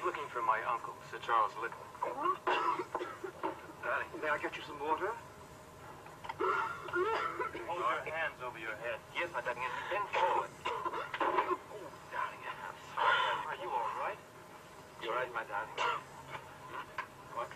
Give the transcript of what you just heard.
Looking for my uncle, Sir Charles Lytton. Darling, may I get you some water? Hold your hands over your head. Yes, my darling, and bend forward. Oh, darling, I'm sorry. Are you all right? You're right, my darling. What?